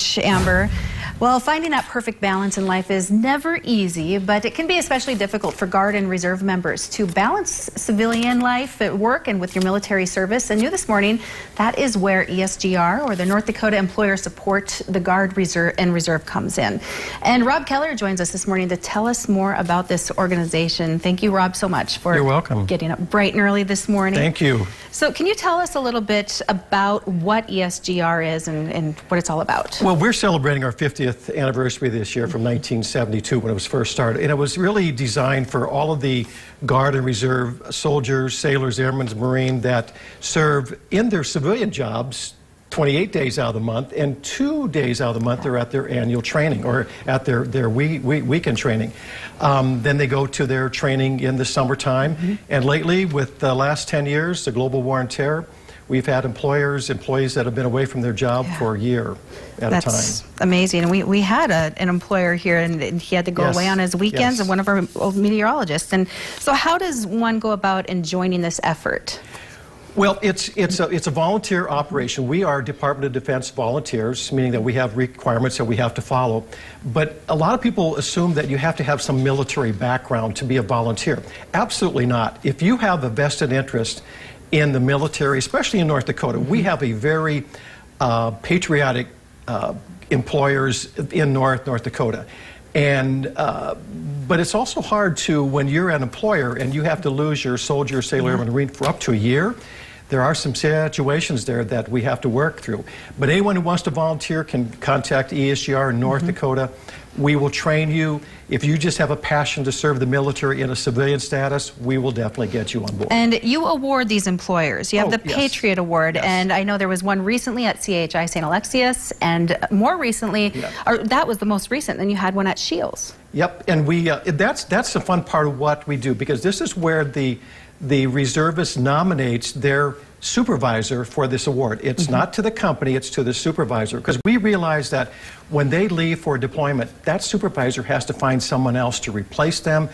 much, Amber. Well, finding that perfect balance in life is never easy, but it can be especially difficult for Guard and Reserve members to balance civilian life at work and with your military service. And new this morning, that is where ESGR, or the North Dakota Employer Support the Guard and Reserve, comes in. And Rob Keller joins us this morning to tell us more about this organization. Thank you, Rob, so much for You're welcome. Getting up bright and early this morning. Thank you. So can you tell us a little bit about what ESGR is and what it's all about? Well, we're celebrating our 50th anniversary this year from 1972 when it was first started. And it was really designed for all of the Guard and Reserve soldiers, sailors, airmen, Marine that serve in their civilian jobs 28 days out of the month, and 2 days out of the month they're at their annual training or at their weekend training. Then they go to their training in the summertime. And lately, with the last 10 years, the global war on terror, we've had employees that have been away from their job for a year at a time. That's amazing. And we had an employer here, and he had to go away on his weekends, and one of our old meteorologists. And so how does one go about in joining this effort? Well, it's a volunteer operation. We are Department of Defense volunteers, meaning that we have requirements that we have to follow. But a lot of people assume that you have to have some military background to be a volunteer. Absolutely not. If you have a vested interest in the military, especially in North Dakota, we have a very patriotic employers in North Dakota. And but it's also hard to, when you're an employer and you have to lose your soldier, sailor, airman, Marine for up to a year, there are some situations there that we have to work through. But anyone who wants to volunteer can contact ESGR in North Dakota. We will train you. If you just have a passion to serve the military in a civilian status, we will definitely get you on board. And you award these employers. You have the Patriot Award, and I know there was one recently at CHI St. Alexius, and more recently, or that was the most recent, and you had one at Shields. Yep, and we that's the fun part of what we do, because this is where the reservist nominates their supervisor for this award. It's not to the company, it's to the supervisor, because we realize that when they leave for deployment, that supervisor has to find someone else to replace them,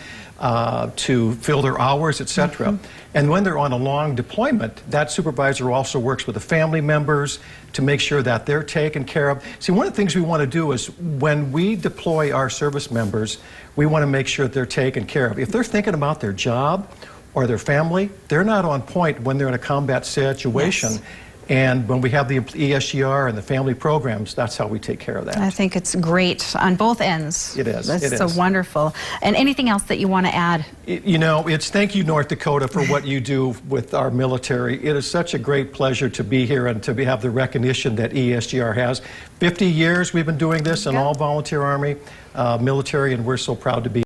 to fill their hours, etc. And when they're on a long deployment, that supervisor also works with the family members to make sure that they're taken care of. See, one of the things we want to do is when we deploy our service members, we want to make sure that they're taken care of. If they're thinking about their job or their family, they're not on point when they're in a combat situation. And when we have the ESGR and the family programs, that's how we take care of that. I think it's great on both ends. It is. It's so wonderful. And anything else that you want to add? You know, it's thank you, North Dakota, for what you do with our military. It is such a great pleasure to be here and to have the recognition that ESGR has. 50 years we've been doing this, an all-volunteer Army, military, and we're so proud to be